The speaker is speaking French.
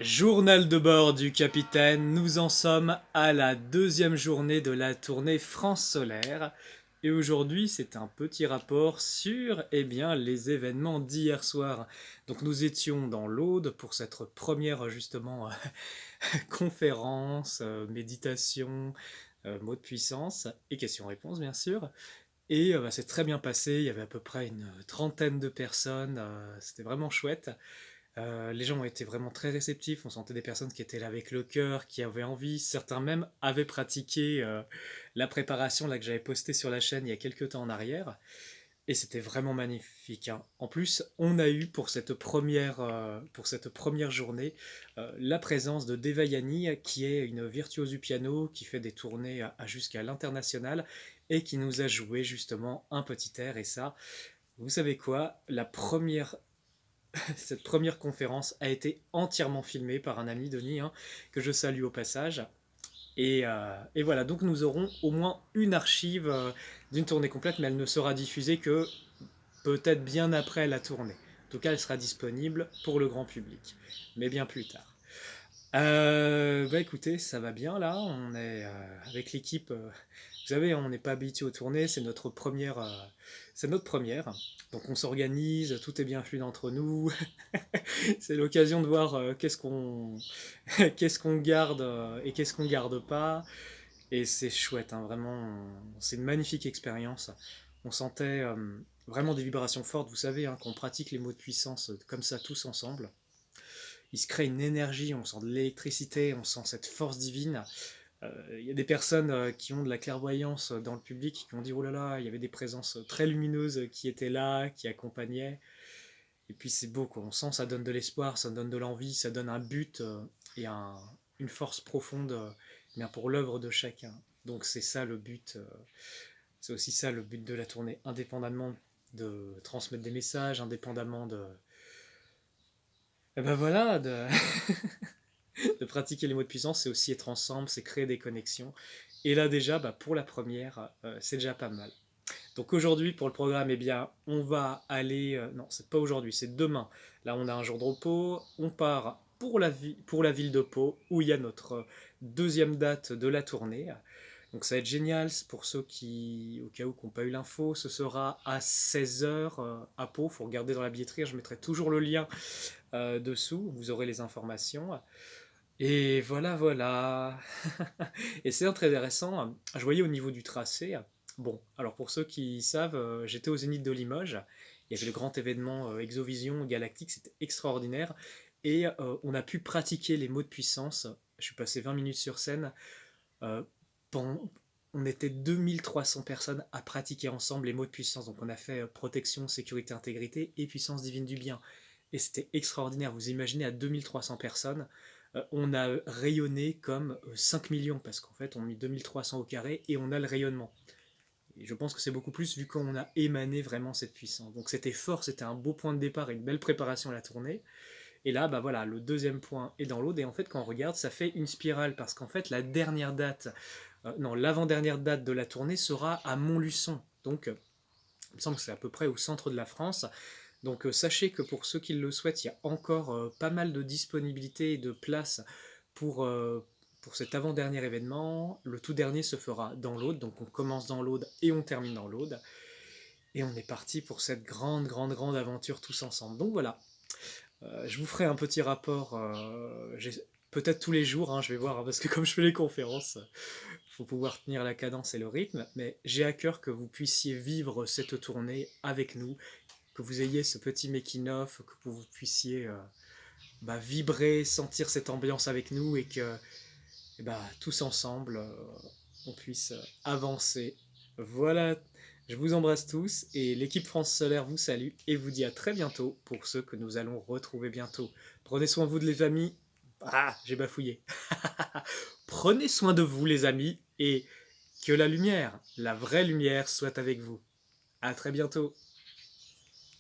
Journal de bord du capitaine, nous en sommes à la deuxième journée de la tournée France Solaire. Et aujourd'hui, c'est un petit rapport sur les événements d'hier soir. Donc nous étions dans l'Aude pour cette première justement conférence, méditation, mots de puissance et questions-réponses bien sûr. Et c'est très bien passé, il y avait à peu près une trentaine de personnes, c'était vraiment chouette. Les gens ont été vraiment très réceptifs, on sentait des personnes qui étaient là avec le cœur, qui avaient envie, certains même avaient pratiqué la préparation là que j'avais postée sur la chaîne il y a quelques temps en arrière, et c'était vraiment magnifique, hein. En plus, on a eu pour cette première journée la présence de Devayani, qui est une virtuose du piano, qui fait des tournées jusqu'à l'international, et qui nous a joué justement un petit air, et ça, vous savez quoi, cette première conférence a été entièrement filmée par un ami, Denis, hein, que je salue au passage. Et voilà, donc nous aurons au moins une archive d'une tournée complète, mais elle ne sera diffusée que peut-être bien après la tournée. En tout cas, elle sera disponible pour le grand public, mais bien plus tard. Bah écoutez, ça va bien là, on est avec l'équipe, vous savez, on n'est pas habitué aux tournées, c'est notre première, donc on s'organise, tout est bien fluide entre nous, c'est l'occasion de voir qu'est-ce qu'on garde et qu'est-ce qu'on garde pas. Et c'est chouette, hein, vraiment. C'est une magnifique expérience. On sentait vraiment des vibrations fortes. Vous savez, hein, quand on pratique les mots de puissance comme ça tous ensemble, il se crée une énergie, on sent de l'électricité, on sent cette force divine. Il y a des personnes qui ont de la clairvoyance dans le public qui ont dit oh là là, il y avait des présences très lumineuses qui étaient là, qui accompagnaient. Et puis c'est beau, quoi. On sent, ça donne de l'espoir, ça donne de l'envie, ça donne un but et une force profonde bien pour l'œuvre de chacun. Donc c'est ça le but, c'est aussi ça le but de la tournée, indépendamment de transmettre des messages, indépendamment et ben voilà, de pratiquer les mots de puissance, c'est aussi être ensemble, c'est créer des connexions. Et là déjà, bah, pour la première, c'est déjà pas mal. Donc aujourd'hui, pour le programme, eh bien, on va aller... non, c'est pas aujourd'hui, c'est demain. Là, on a un jour de repos. On part pour la ville de Pau, où il y a notre deuxième date de la tournée. Donc ça va être génial, c'est pour ceux qui, au cas où, qui n'ont pas eu l'info, ce sera à 16 h à Pau. Il faut regarder dans la billetterie, je mettrai toujours le lien dessous, vous aurez les informations. Et voilà, voilà. Et c'est très intéressant. Je voyais au niveau du tracé. Bon, alors pour ceux qui savent, j'étais au Zénith de Limoges. Il y avait le grand événement Exovision Galactique, c'était extraordinaire. Et on a pu pratiquer les mots de puissance. Je suis passé 20 minutes sur scène. Euh, pendant- on était 2300 personnes à pratiquer ensemble les mots de puissance. Donc on a fait protection, sécurité, intégrité et puissance divine du bien. Et c'était extraordinaire. Vous imaginez à 2300 personnes, on a rayonné comme 5 millions parce qu'en fait on a mis 2300 au carré et on a le rayonnement. Et je pense que c'est beaucoup plus vu qu'on a émané vraiment cette puissance. Donc c'était fort, c'était un beau point de départ et une belle préparation à la tournée. Et là, bah voilà, le deuxième point est dans l'autre. Et en fait, quand on regarde, ça fait une spirale parce qu'en fait, la dernière date, non, l'avant-dernière date de la tournée sera à Montluçon. Donc, il me semble que c'est à peu près au centre de la France. Donc, sachez que pour ceux qui le souhaitent, il y a encore pas mal de disponibilité et de place pour, euh, pour cet avant-dernier événement. Le tout dernier se fera dans l'Aude. Donc, on commence dans l'Aude et on termine dans l'Aude. Et on est parti pour cette grande, grande, grande aventure tous ensemble. Donc voilà, je vous ferai un petit rapport, peut-être tous les jours, hein, je vais voir, hein, parce que comme je fais les conférences, il faut pouvoir tenir la cadence et le rythme, mais j'ai à cœur que vous puissiez vivre cette tournée avec nous, que vous ayez ce petit making-of, que vous puissiez bah, vibrer, sentir cette ambiance avec nous et que bah, tous ensemble, on puisse avancer. Voilà, je vous embrasse tous et l'équipe France Solaire vous salue et vous dit à très bientôt pour ceux que nous allons retrouver bientôt. Prenez soin de vous, les amis. Ah, j'ai bafouillé. Prenez soin de vous, les amis, et que la lumière, la vraie lumière, soit avec vous. À très bientôt.